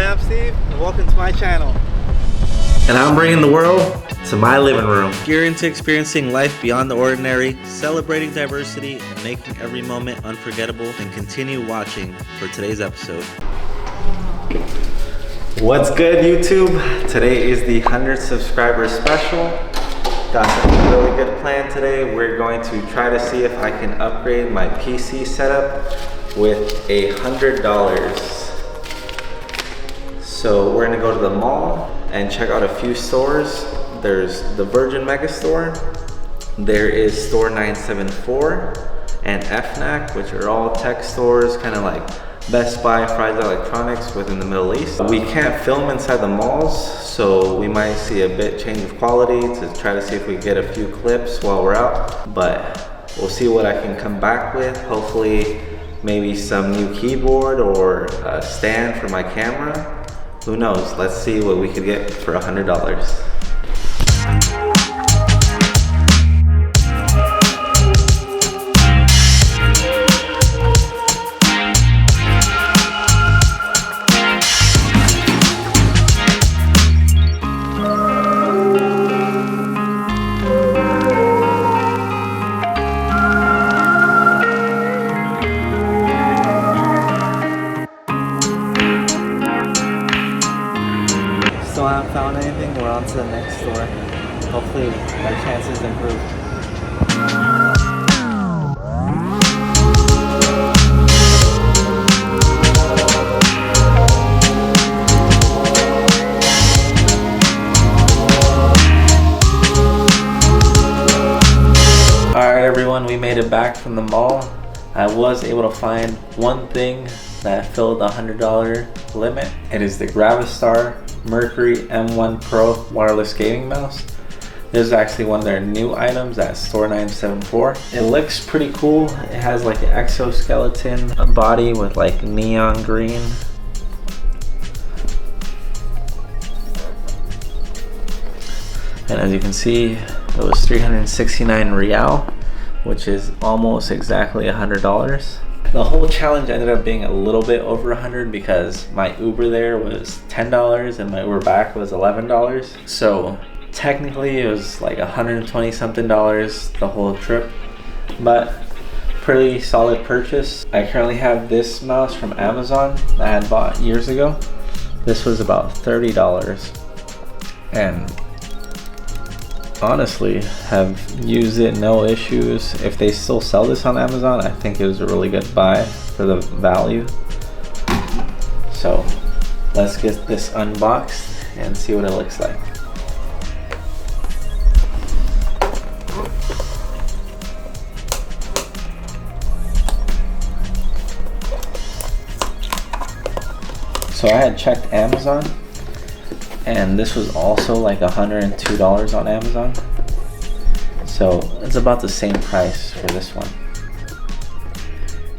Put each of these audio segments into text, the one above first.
Hi, I'm Steve, and welcome to my channel. And I'm bringing the world to my living room. If you're into experiencing life beyond the ordinary, celebrating diversity, and making every moment unforgettable, then continue watching for today's episode. What's good, YouTube? Today is the 100 subscriber special. Got a really good plan today. We're going to try to see if I can upgrade my PC setup with $100. So we're gonna go to the mall and check out a few stores. There's the Virgin Megastore, there is Store 974 and FNAC, which are all tech stores, kind of like Best Buy, Fry's Electronics within the Middle East. We can't film inside the malls, so we might see a bit change of quality to try to see if we get a few clips while we're out, but we'll see what I can come back with. Hopefully maybe some new keyboard or a stand for my camera. Who knows? Let's see what we could get for $100. Still haven't found anything. We're on to the next store. Hopefully our chances improve. Alright everyone, we made it back from the mall. I was able to find one thing that filled the $100 limit. It is the GRAVASTAR Mercury M1 Pro wireless gaming mouse. This is actually one of their new items at Store 974. It looks pretty cool. It has like an exoskeleton body with like neon green. And as you can see, it was 369 Real, which is almost exactly $100. The whole challenge ended up being a little bit over 100 because my Uber there was $10 and my Uber back was $11. So technically it was like 120 something dollars the whole trip, but pretty solid purchase. I currently have this mouse from Amazon that I had bought years ago. This was about $30 and honestly have used it no issues. If they still sell this on Amazon, I think it was a really good buy for the value. So let's get this unboxed and see what it looks like. So I had checked Amazon, and this was also like $102 on Amazon. So it's about the same price for this one.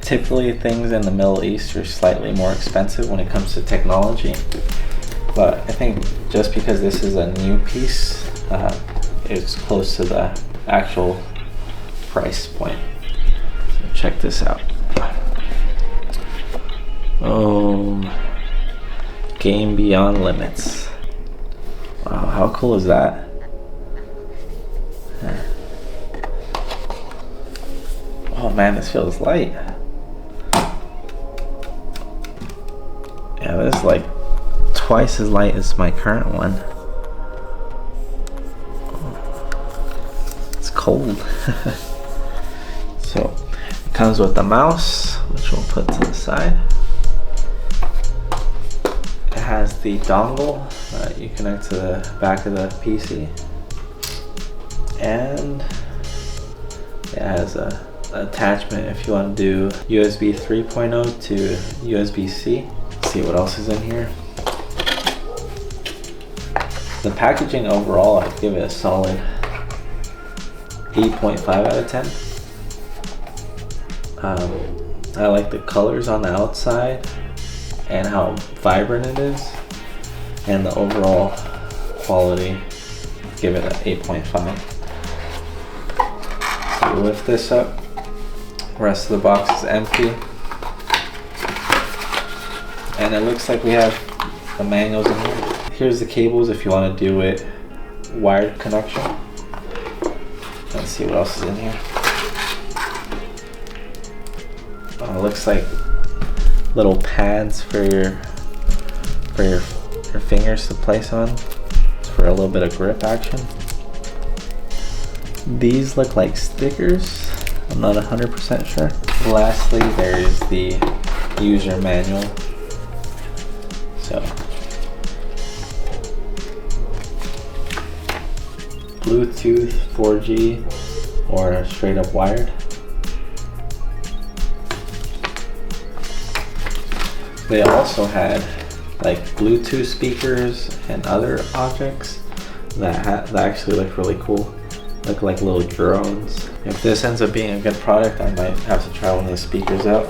Typically things in the Middle East are slightly more expensive when it comes to technology. But I think just because this is a new piece, it's close to the actual price point. So check this out. Game Beyond Limits. Wow, how cool is that? Oh man, this feels light. Yeah, this is like twice as light as my current one. It's cold. So, it comes with the mouse, which we'll put to the side. It has the dongle that you connect to the back of the PC, and it has a attachment if you want to do USB 3.0 to USB-C. Let's see what else is in here. The packaging overall, I'd give it a solid 8.5 out of 10. I like the colors on the outside and how vibrant it is, and the overall quality, give it an 8.5. So lift this up, the rest of the box is empty, and it looks like we have The manual's in here. Here's the cables if you want to do it wired connection. Let's see what else is in here. It looks like little pads for your fingers to place on. It's for a little bit of grip action. These look like stickers. I'm not 100% sure. Lastly, there is the user manual. So, Bluetooth, 4G, or straight up wired. They also had like Bluetooth speakers and other objects that actually look really cool. Look like little drones. If this ends up being a good product, I might have to try one of the speakers out.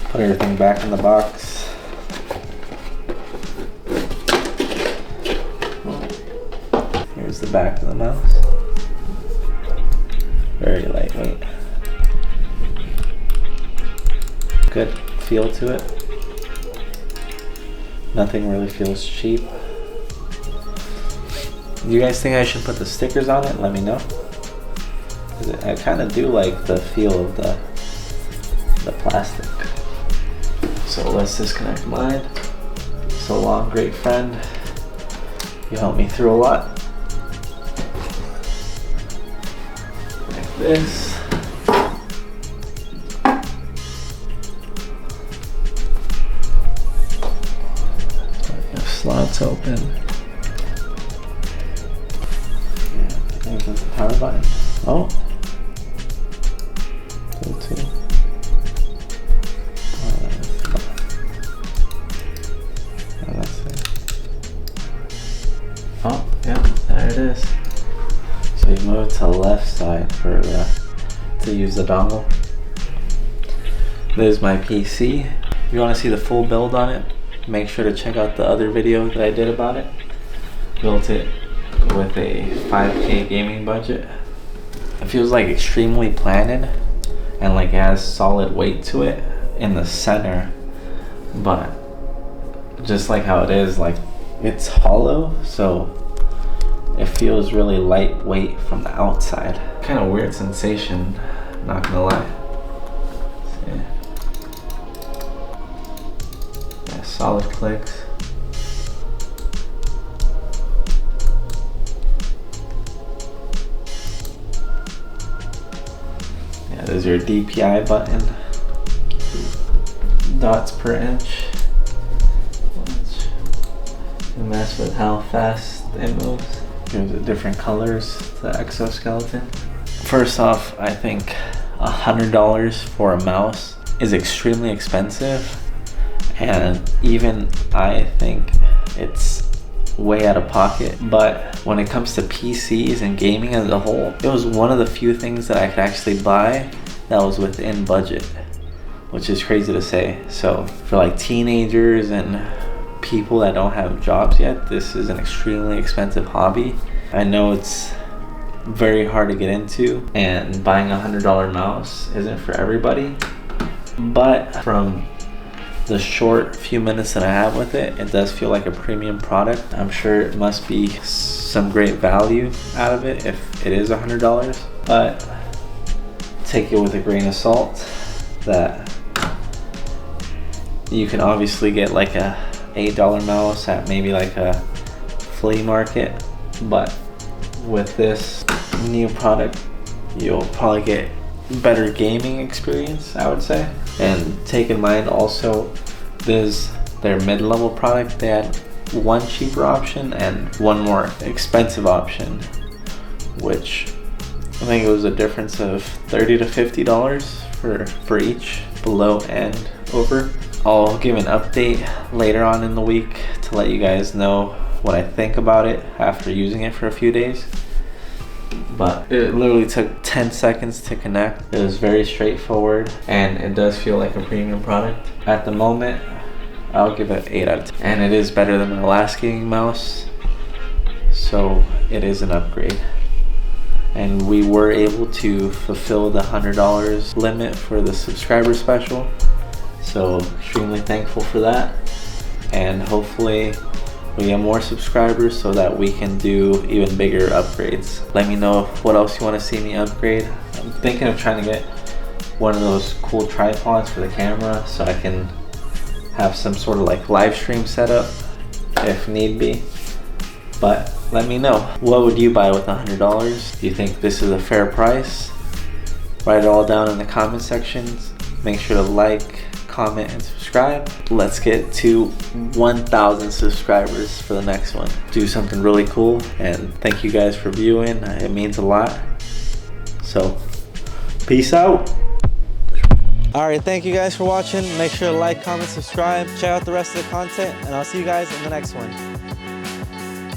Put everything back in the box. Here's the back of the mouse. Very lightweight. Good feel to it. Nothing really feels cheap. Do you guys think I should put the stickers on it? Let me know. I kind of do like the feel of the plastic. So let's disconnect mine. So long, great friend. You helped me through a lot. Like this. Slots open. There's the power button. Oh. Bluetooth. Oh, that's it. Oh, yeah, there it is. So you move to the left side to use the dongle. There's my PC. If you want to see the full build on it, make sure to check out the other video that I did about it. Built it with a 5K gaming budget. It feels like extremely planted and like it has solid weight to it in the center, but just like how it is, like it's hollow, so it feels really lightweight from the outside. Kind of weird sensation, not gonna lie. See? Yeah, solid clicks. Yeah, there's your DPI button. Dots per inch. You mess with how fast it moves. Here's the different colors, the exoskeleton. First off, I think $100 for a mouse is extremely expensive, and even I think it's way out of pocket. But when it comes to PCs and gaming as a whole, it was one of the few things that I could actually buy that was within budget, which is crazy to say. So for like teenagers and people that don't have jobs yet, this is an extremely expensive hobby. I know it's very hard to get into, and buying a $100 mouse isn't for everybody, but from the short few minutes that I have with it, it does feel like a premium product. I'm sure it must be some great value out of it if it is $100, but take it with a grain of salt that you can obviously get like a $8 mouse at maybe like a flea market, but with this new product you'll probably get better gaming experience, I would say. And take in mind also, there's their mid-level product. They had one cheaper option and one more expensive option, which I think it was a difference of $30 to $50 for each, below and over. I'll give an update later on in the week to let you guys know what I think about it after using it for a few days. But it literally took 10 seconds to connect. It was very straightforward, and it does feel like a premium product. At the moment, I'll give it 8 out of 10. And it is better than my last gaming mouse, so it is an upgrade. And we were able to fulfill the $100 limit for the subscriber special, so extremely thankful for that. and hopefully we get more subscribers so that we can do even bigger upgrades. Let me know what else you want to see me upgrade. I'm thinking of trying to get one of those cool tripods for the camera so I can have some sort of like live stream setup if need be. But let me know, what would you buy with $100? Do you think this is a fair price? Write it all down in the comment sections. Make sure to like, comment, and subscribe. Let's get to 1,000 subscribers for the next one. Do something really cool, and thank you guys for viewing. It means a lot. So, peace out. Alright, thank you guys for watching. Make sure to like, comment, subscribe. Check out the rest of the content, and I'll see you guys in the next one.